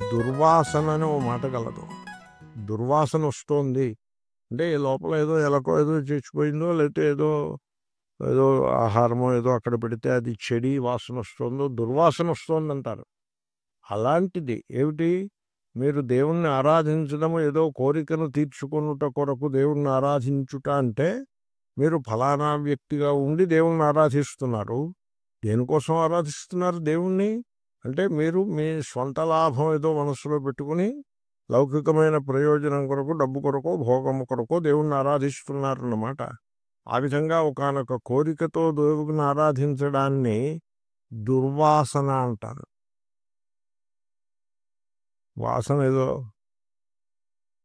దుర్వాసన అని ఓ మాట కలదు. దుర్వాసన వస్తోంది అంటే ఈ లోపల ఏదో ఎలకో ఏదో చచ్చిపోయిందో, లేకపోతే ఏదో ఏదో ఆహారమో ఏదో అక్కడ పెడితే అది చెడి వాసన వస్తుందో, దుర్వాసన వస్తోందంటారు. అలాంటిది ఏమిటి? మీరు దేవుణ్ణి ఆరాధించడము ఏదో కోరికను తీర్చుకొనుట కొరకు దేవుణ్ణి ఆరాధించుట అంటే, మీరు ఫలానా వ్యక్తిగా ఉండి దేవుణ్ణి ఆరాధిస్తున్నారు. దేనికోసం ఆరాధిస్తున్నారు దేవుణ్ణి? అంటే మీరు మీ స్వంత లాభం ఏదో మనస్సులో పెట్టుకుని లౌకికమైన ప్రయోజనం కొరకు, డబ్బు కొరకో, భోగము కొరకో దేవుణ్ణి ఆరాధిస్తున్నారన్నమాట. ఆ విధంగా ఒకానొక కోరికతో దేవుని ఆరాధించడాన్ని దుర్వాసన అంటారు. వాసన ఏదో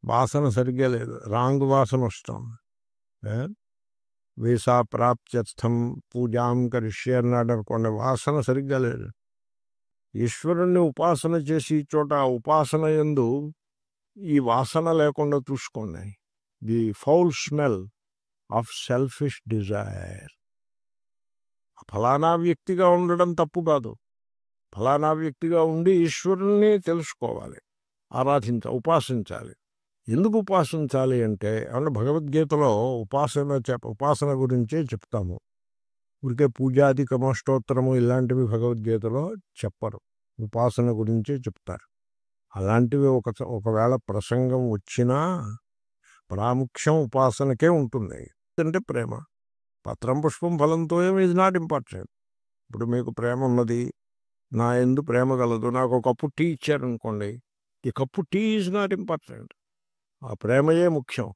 వాసన సరిగ్గా లేదు, రాంగ్ వాసన వస్తుంది. వీసా ప్రాప్త్యర్థం పూజాం కరిష్యే అన్నాడు అనుకోండి, వాసన సరిగ్గా లేదు. ఈశ్వరుణ్ణి ఉపాసన చేసి చోట ఆ ఉపాసన యందు ఈ వాసన లేకుండా చూసుకోండి. The foul smell of selfish desire. ఫలానా వ్యక్తిగా ఉండడం తప్పు కాదు. ఫలానా వ్యక్తిగా ఉండి ఈశ్వరుణ్ణి తెలుసుకోవాలి, ఉపాసించాలి. ఎందుకు ఉపాసించాలి అంటే భగవద్గీతలో ఉపాసన గురించే చెప్తాము. ఊరికే పూజాధికమ స్తోత్రము ఇలాంటివి భగవద్గీతలో చెప్పరు, ఉపాసన గురించే చెప్తారు. అలాంటివి ఒకవేళ ప్రసంగం వచ్చినా ప్రాముఖ్యం ఉపాసనకే ఉంటుంది. అంటే ప్రేమ. పత్రం పుష్పం ఫలంతో ఈజ్ నాట్ ఇంపార్టెంట్. ఇప్పుడు మీకు ప్రేమ ఉన్నది, నా యందు ప్రేమ కలదు, నాకు ఒక కప్పు టీ ఇచ్చారనుకోండి, ఈ కప్పు టీ ఈజ్ నాట్ ఇంపార్టెంట్, ఆ ప్రేమయే ముఖ్యం.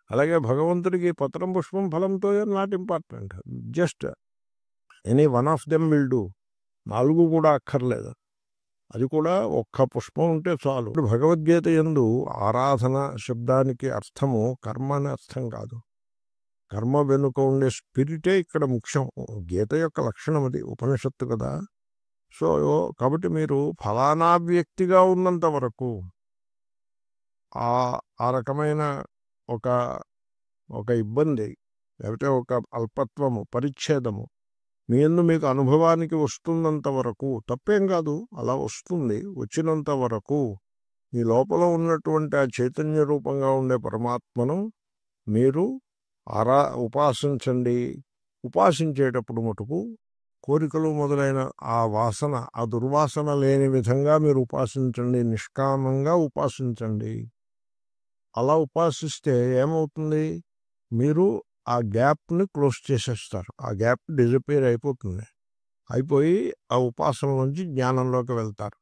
అలాగే భగవంతుడికి పత్రం పుష్పం ఫలంతో not important, just any one of them will do. 4 కూడా అక్కర్లేదు, అది కూడా ఒక్క పుష్పం ఉంటే చాలు. ఇప్పుడు భగవద్గీత యందు ఆరాధన శబ్దానికి అర్థము కర్మ అనే అర్థం కాదు. కర్మ వెనుక ఉండే స్పిరిటే ఇక్కడ ముఖ్యం. గీత యొక్క లక్షణం అది, ఉపనిషత్తు కదా. సో కాబట్టి మీరు ఫలానా వ్యక్తిగా ఉన్నంత వరకు ఆ రకమైన ఒక ఇబ్బంది, లేకపోతే ఒక అల్పత్వము, పరిచ్ఛేదము మీ యందు మీకు అనుభవానికి వస్తున్నంత వరకు తప్పేం కాదు. అలా వస్తుంది. వచ్చినంత వరకు మీ లోపల ఉన్నటువంటి ఆ చైతన్య రూపంగా ఉండే పరమాత్మను మీరు ఉపాసించండి. ఉపాసించేటప్పుడు మటుకు కోరికలు మొదలైన ఆ వాసన, ఆ దుర్వాసన లేని విధంగా మీరు ఉపాసించండి, నిష్కామంగా ఉపాసించండి. అలా ఉపాసిస్తే ఏమవుతుంది? మీరు ఆ గ్యాప్ని క్లోజ్ చేసేస్తారు. ఆ గ్యాప్ డిజపేర్ అయిపోతుంది. అయిపోయి ఆ ఉపాసన నుంచి జ్ఞానంలోకి వెళ్తారు.